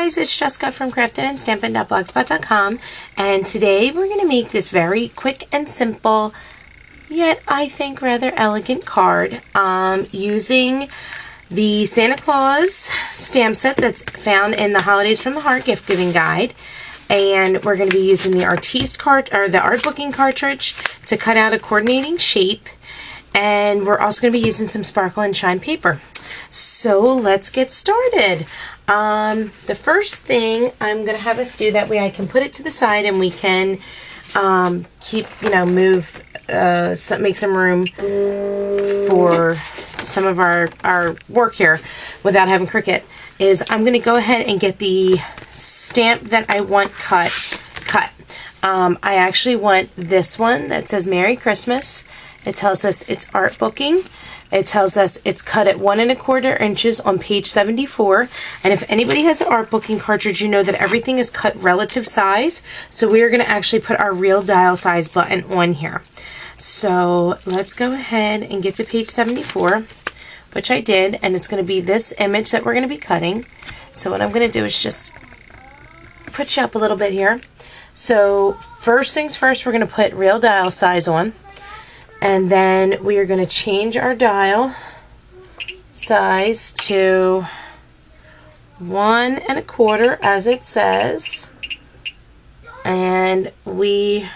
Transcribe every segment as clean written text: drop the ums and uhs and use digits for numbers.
guys, it's Jessica from craftedandstampin.blogspot.com, and today we're going to make this very quick and simple, yet I think rather elegant card using the Santa Claus stamp set that's found in the Holidays from the Heart gift giving guide. And we're going to be using the Artbooking cartridge to cut out a coordinating shape, and we're also going to be using some sparkle and shine paper. So let's get started. The first thing I'm going to have us do, that way I can put it to the side and we can make some room for some of our work here without having Cricut, is I'm going to go ahead and get the stamp that I want cut. I actually want this one that says Merry Christmas. It tells us it's Artbooking. It tells us it's cut at 1 1/4 inches on page 74. And if anybody has an Artbooking cartridge, you know that everything is cut relative size. So we are going to actually put our real dial size button on here. So let's go ahead and get to page 74, which I did, and it's going to be this image that we're going to be cutting. So what I'm going to do is just put you up a little bit here. So first things first, we're going to put real dial size on. And then we are going to change our dial size to 1 1/4 as it says. And we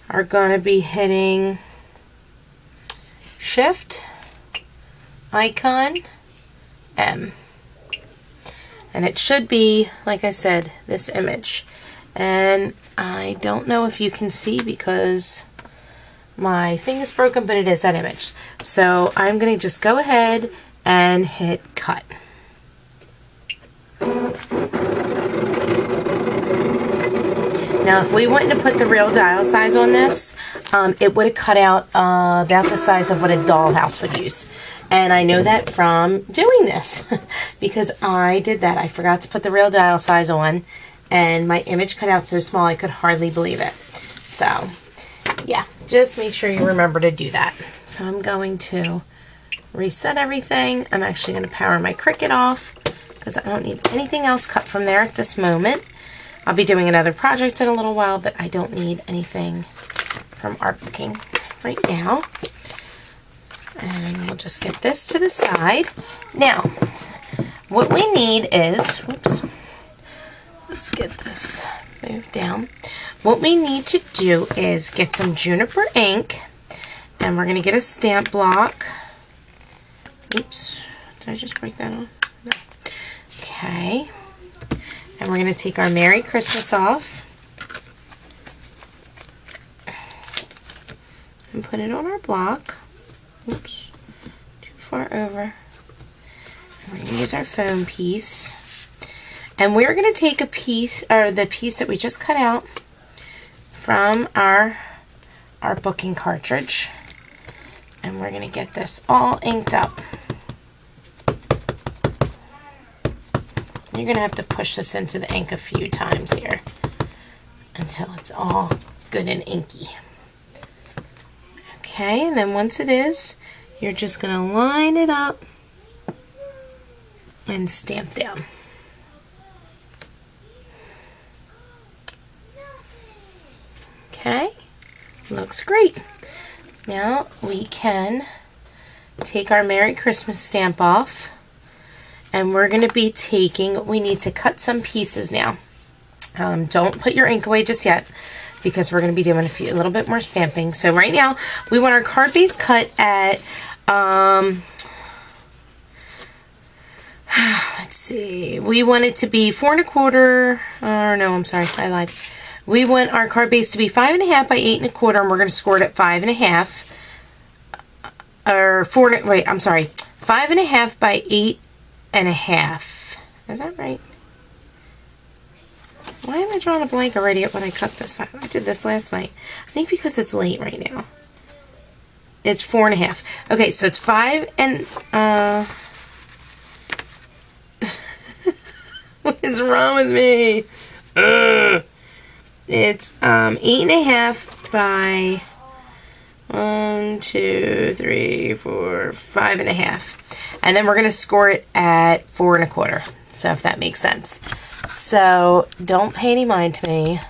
are going to be hitting Shift, Icon, M. And it should be, like I said, this image. And I don't know if you can see because my thing is broken, but it is that image. So I'm going to just go ahead and hit cut. Now if we wanted to put the real dial size on this, it would have cut out about the size of what a dollhouse would use. And I know that from doing this because I did that. I forgot to put the real dial size on, and my image cut out so small I could hardly believe it. So yeah, just make sure you remember to do that. So I'm going to reset everything. I'm actually going to power my Cricut off because I don't need anything else cut from there at this moment. I'll be doing another project in a little while, but I don't need anything from Artbooking right now. And we'll just get this to the side. Now, what we need is, whoops, let's get this moved down. What we need to do is get some Juniper ink, and we're going to get a stamp block. Oops, did I just break that off? No. Okay. And we're going to take our Merry Christmas off and put it on our block. Oops, too far over. And we're going to use our foam piece. And we're going to take a piece, or the piece that we just cut out from our Artbooking cartridge. And we're going to get this all inked up. You're going to have to push this into the ink a few times here until it's all good and inky. Okay, and then once it is, you're just going to line it up and stamp down. Okay, looks great. Now we can take our Merry Christmas stamp off, and we're going to be taking, we need to cut some pieces now. Don't put your ink away just yet because we're going to be doing a little bit more stamping. So right now we want our card base cut at, let's see, we want it to be 4 1/4, or no, I'm sorry, I lied. We want our card base to be 5 1/2 by 8 1/4, and we're going to score it at 5 1/2, or 4, wait, I'm sorry, 5 1/2 by 8 1/2. Is that right? Why am I drawing a blank already when I cut this? I did this last night. I think because it's late right now. It's 4 1/2. Okay, so it's 5 and, what is wrong with me? It's 8 1/2 by 1, 2, 3, 4, 5 1/2. And then we're going to score it at 4 1/4. So if that makes sense. So don't pay any mind to me.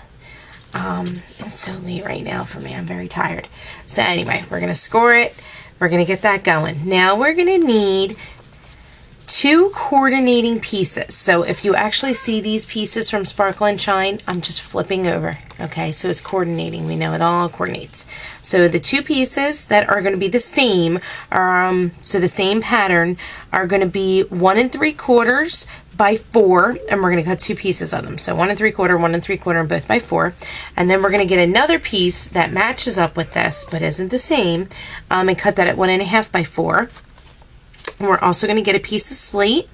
It's so late right now for me. I'm very tired. So anyway, we're going to score it. We're going to get that going. Now we're going to need 2 coordinating pieces. So if you actually see these pieces from Sparkle and Shine, I'm just flipping over. Okay, so it's coordinating. We know it all coordinates. So the 2 pieces that are going to be the same, so the same pattern, are going to be 1 3/4 by 4, and we're going to cut 2 pieces of them. So 1 3/4, 1 3/4, and both by 4. And then we're going to get another piece that matches up with this, but isn't the same, and cut that at 1 1/2 by 4. And we're also going to get a piece of slate,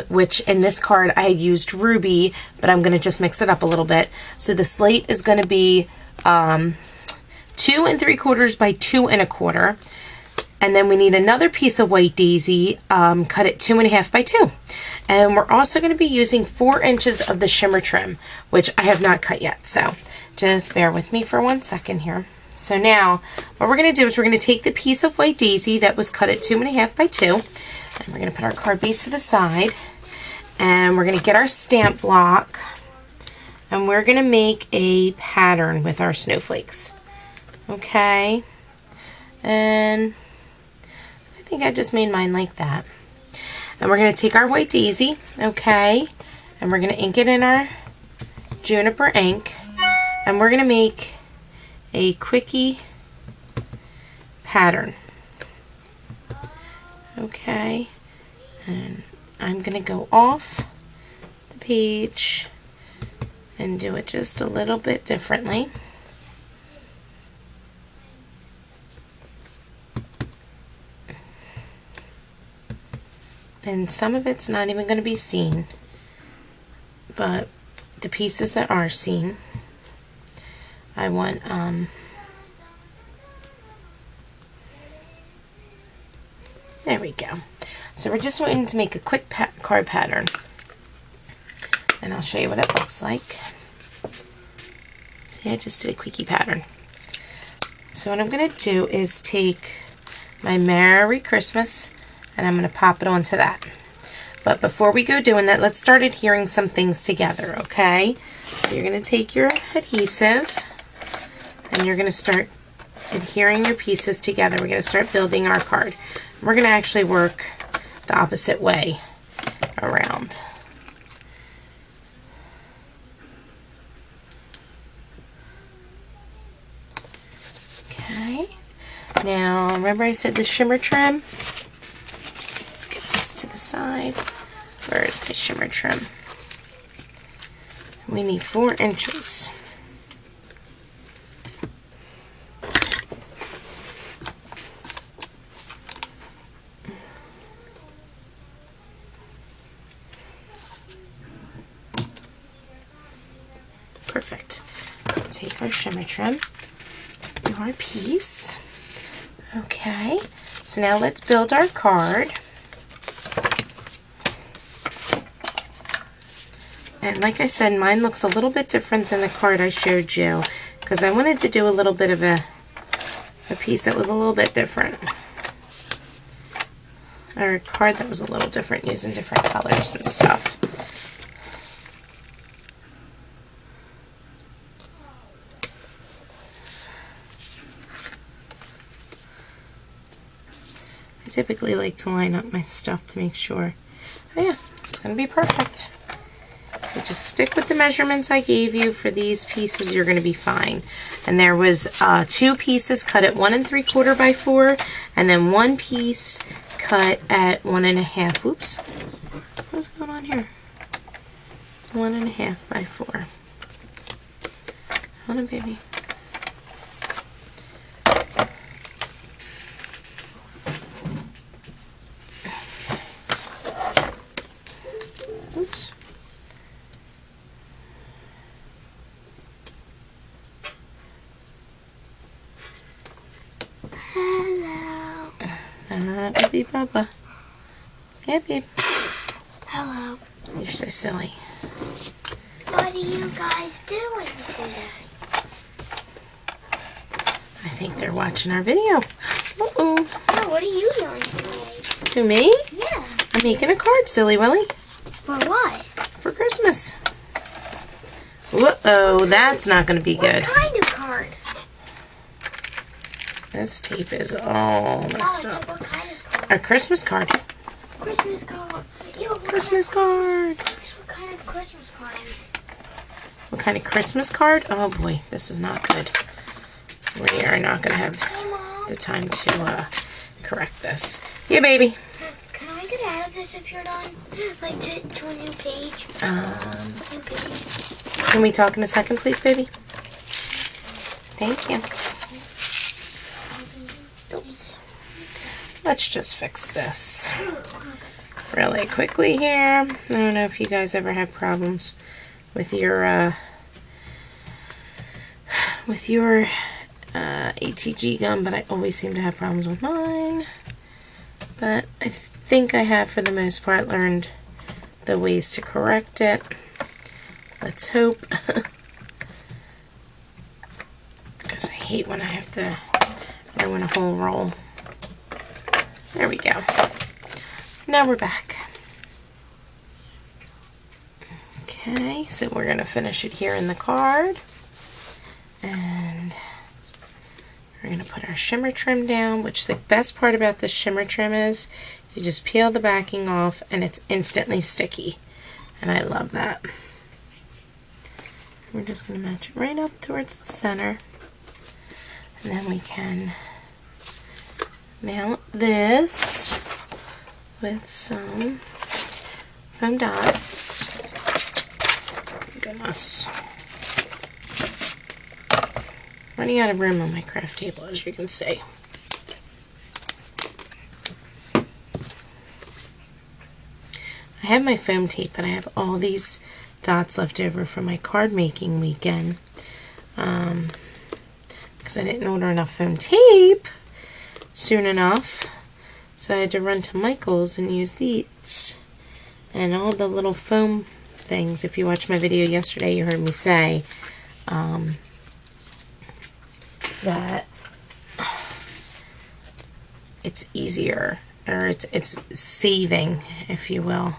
which in this card I used ruby, but I'm going to just mix it up a little bit. So the slate is going to be 2 3/4 by 2 1/4. And then we need another piece of white daisy, cut at 2 1/2 by 2. And we're also going to be using 4 inches of the shimmer trim, which I have not cut yet. So just bear with me for 1 second here. So now what we're going to do is we're going to take the piece of white daisy that was cut at 2 1/2 by 2, and we're going to put our card base to the side, and we're going to get our stamp block, and we're going to make a pattern with our snowflakes. Okay, and I think I just made mine like that. And we're going to take our white daisy, okay, and we're going to ink it in our Juniper ink, and we're going to make a quickie pattern. Okay, and I'm going to go off the page and do it just a little bit differently. And some of it's not even going to be seen, but the pieces that are seen, I want there we go. So we're just wanting to make a quick card pattern, and I'll show you what it looks like. See, I just did a quickie pattern. So what I'm going to do is take my Merry Christmas, and I'm going to pop it onto that. But before we go doing that, let's start adhering some things together, okay? So you're going to take your adhesive, and you're going to start adhering your pieces together. We're going to start building our card. We're going to actually work the opposite way around. Okay. Now, remember I said the shimmer trim? Let's get this to the side. Where is my shimmer trim? We need 4 inches. Perfect. Take our shimmer trim, do our piece. Okay, so now let's build our card. And like I said, mine looks a little bit different than the card I showed you, because I wanted to do a little bit of a piece that was a little bit different. Or a card that was a little different, using different colors and stuff. I typically like to line up my stuff to make sure, oh yeah, it's going to be perfect. So just stick with the measurements I gave you for these pieces, you're going to be fine. And there was 2 pieces cut at 1 3/4 by 4, and then 1 piece cut at 1 1/2. Oops, what's going on here? 1 1/2 by 4. Hold on, baby. Oops. Hello. Baby Bubba. Yeah, babe. Hello. You're so silly. What are you guys doing today? I think they're watching our video. Uh-oh. Oh, what are you doing today? Who, me? Yeah. I'm making a card, silly Willy. For what? For Christmas. Whoa, that's not going to be good. What kind of card? This tape is all messed up. What kind of card? A Christmas card. Christmas card. Ew, Christmas card. What kind of Christmas card? What kind of Christmas card? Oh boy, this is not good. We are not going to have Hey, Mom. the time to correct this. Yeah, baby. Can I get out of this if you're done? Like to a new page? New page. Can we talk in a second, please, baby? Thank you. Oops. Let's just fix this really quickly here. I don't know if you guys ever have problems with your ATG gum, but I always seem to have problems with mine. But I think I have, for the most part, learned the ways to correct it. Let's hope. Because I hate when I have to ruin a whole roll. There we go. Now we're back. Okay, so we're going to finish it here in the card. And we're going to put our shimmer trim down, which the best part about this shimmer trim is you just peel the backing off and it's instantly sticky. And I love that. We're just going to match it right up towards the center. And then we can mount this with some foam dots. Goodness. Running out of room on my craft table, as you can see. I have my foam tape, but I have all these dots left over from my card making weekend. Because I didn't order enough foam tape soon enough. So I had to run to Michael's and use these. And all the little foam things, if you watched my video yesterday, you heard me say that it's easier, or it's saving, if you will.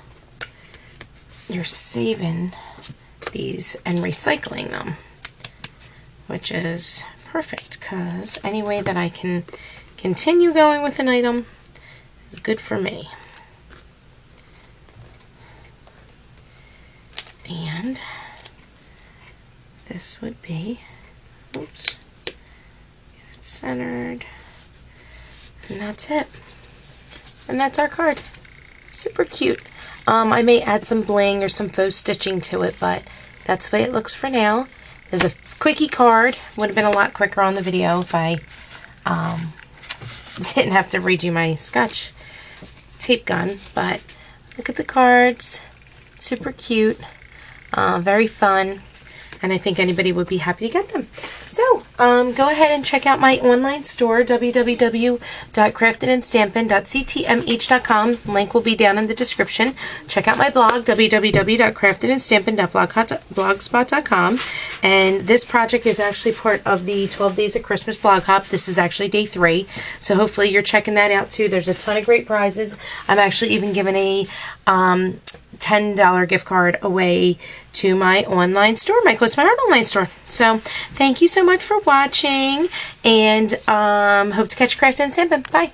You're saving these and recycling them, which is perfect, because any way that I can continue going with an item is good for me. And this would be, oops, get it centered, and that's it. And that's our card. Super cute. I may add some bling or some faux stitching to it, but that's the way it looks for now. There's a quickie card. Would have been a lot quicker on the video if I didn't have to redo my Scotch tape gun. But look at the cards. Super cute. Very fun. And I think anybody would be happy to get them. So, go ahead and check out my online store, www.craftedandstampin.ctmh.com. Link will be down in the description. Check out my blog, www.craftedandstampin.blogspot.com. And this project is actually part of the 12 Days of Christmas blog hop. This is actually day 3. So hopefully you're checking that out too. There's a ton of great prizes. I'm actually even giving a $10 gift card away to my online store, my Close My Heart online store. So thank you so much for watching, and hope to catch you crafting and stamping. Bye.